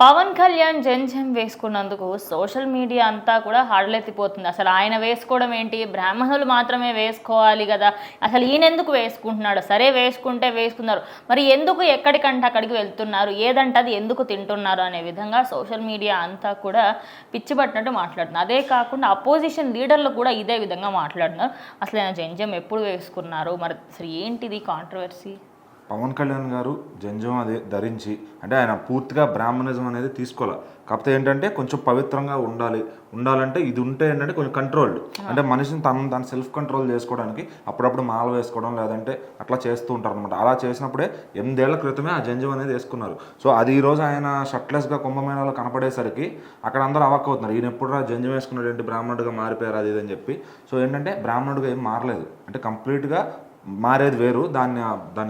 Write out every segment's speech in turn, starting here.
Pawan Kalyan జంజం వేసుకున్నందుకు social media అంతా కూడా హడలెత్తిపోతుంది. అసలు ఆయన వేసుకోవడం ఏంటి, బ్రాహ్మణులు మాత్రమే వేసుకోవాలి కదా, అసలు ఈయనెందుకు వేసుకుంటున్నాడు, సరే వేసుకుంటే వేసుకున్నారు, మరి ఎందుకు ఎక్కడికంటే అక్కడికి వెళ్తున్నారు, ఏదంటే అది ఎందుకు తింటున్నారు అనే విధంగా సోషల్ మీడియా అంతా కూడా పిచ్చిపట్టినట్టు మాట్లాడుతున్నారు. అదే కాకుండా అపోజిషన్ లీడర్లు కూడా ఇదే విధంగా మాట్లాడుతున్నారు. అసలు ఆయన జంజం ఎప్పుడు వేసుకున్నారు, మరి అసలు ఏంటిది కాంట్రవర్సీ? పవన్ కళ్యాణ్ గారు జంజం అది ధరించి అంటే ఆయన పూర్తిగా బ్రాహ్మణిజం అనేది తీసుకోవాలి. కాకపోతే ఏంటంటే కొంచెం పవిత్రంగా ఉండాలంటే ఇది ఉంటే ఏంటంటే కొంచెం కంట్రోల్డ్, అంటే మనిషిని తను సెల్ఫ్ కంట్రోల్ చేసుకోవడానికి అప్పుడప్పుడు మాల వేసుకోవడం లేదంటే అట్లా చేస్తూ ఉంటారు అనమాట. అలా చేసినప్పుడే 8 ఏళ్ల క్రితమే ఆ జంజం అనేది వేసుకున్నారు. సో అది ఈరోజు ఆయన షర్ట్లెస్గా కుంభమేళాలో కనపడేసరికి అక్కడ అందరూ అవాక్ అవుతున్నారు, ఈయన ఎప్పుడు జంజం వేసుకున్నాడు ఏంటి, బ్రాహ్మణుడిగా మారిపోయారు అది అని చెప్పి. సో ఏంటంటే బ్రాహ్మణుడిగా ఏం మారలేదు, అంటే కంప్లీట్గా మారేది వేరు. దాన్ని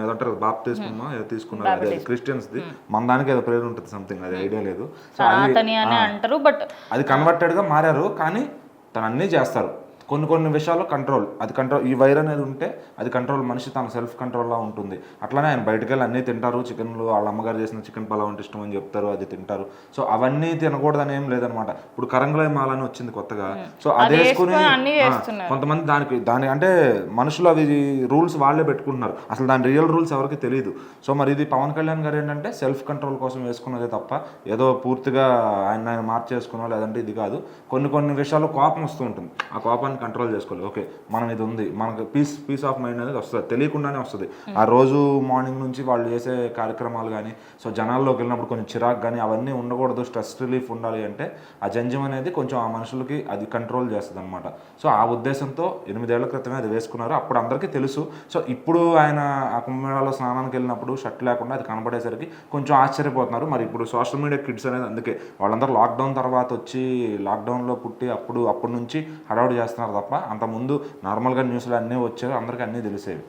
ఏదంటారు బాప్తిస్మా తీసుకున్నారు, అదే క్రిస్టియన్స్ది. మన దానికి ఏదో పేరు ఉంటుంది సంథింగ్, అది ఐడియా లేదు. సో అది కన్వర్టెడ్గా మారారు, కానీ తను అన్నీ చేస్తారు. కొన్ని విషయాల్లో కంట్రోల్, ఈ వైర్ అనేది ఉంటే అది కంట్రోల్, మనిషి తన సెల్ఫ్ కంట్రోల్లా ఉంటుంది. అట్లానే ఆయన బయటకు వెళ్ళి అన్నీ తింటారు, చికెన్లు వాళ్ళ అమ్మగారు చేసిన చికెన్ పలావ్ అంటే ఇష్టం అని చెప్తారు, అది తింటారు. సో అవన్నీ తినకూడదని ఏం లేదనమాట. ఇప్పుడు కరంగులై మాల అని వచ్చింది కొత్తగా, సో అది వేసుకుని కొంతమంది దాని అంటే మనుషులు అవి రూల్స్ వాళ్ళే పెట్టుకుంటున్నారు, అసలు దాని రియల్ రూల్స్ ఎవరికి తెలియదు. సో మరి ఇది పవన్ కళ్యాణ్ గారు ఏంటంటే సెల్ఫ్ కంట్రోల్ కోసం వేసుకున్నదే తప్ప ఏదో పూర్తిగా ఆయన మార్చేసుకున్నా లేదంటే ఇది కాదు. కొన్ని విషయాల్లో కోపం వస్తూ ఉంటుంది, ఆ కోపాన్ని కంట్రోల్ చేసుకోవాలి. ఓకే, మనం ఇది ఉంది, మనకు పీస్ ఆఫ్ మైండ్ అనేది వస్తుంది, తెలియకుండానే వస్తుంది. ఆ రోజు మార్నింగ్ నుంచి వాళ్ళు చేసే కార్యక్రమాలు కానీ, సో జనాల్లోకి వెళ్ళినప్పుడు కొంచెం చిరాకు కానీ అవన్నీ ఉండకూడదు, స్ట్రెస్ రిలీఫ్ ఉండాలి అంటే ఆ జంజం అనేది కొంచెం ఆ మనుషులకి అది కంట్రోల్ చేస్తుంది అనమాట. సో ఆ ఉద్దేశంతో 8 ఏళ్ల క్రితమే అది వేసుకున్నారు, అప్పుడు అందరికీ తెలుసు. సో ఇప్పుడు ఆయన ఆ కుంభమేళాలో స్నానానికి వెళ్ళినప్పుడు షర్ట్ లేకుండా అది కనబడేసరికి కొంచెం ఆశ్చర్యపోతున్నారు. మరి ఇప్పుడు సోషల్ మీడియా కిడ్స్ అనేది అందుకే వాళ్ళందరూ లాక్డౌన్ తర్వాత వచ్చి లాక్డౌన్లో పుట్టి అప్పటి నుంచి హడావుడి చేస్తున్నారు తప్ప అంతకుముందు నార్మల్గా న్యూస్లో అన్నీ వచ్చేవి, అందరికీ అన్నీ తెలిసేవి.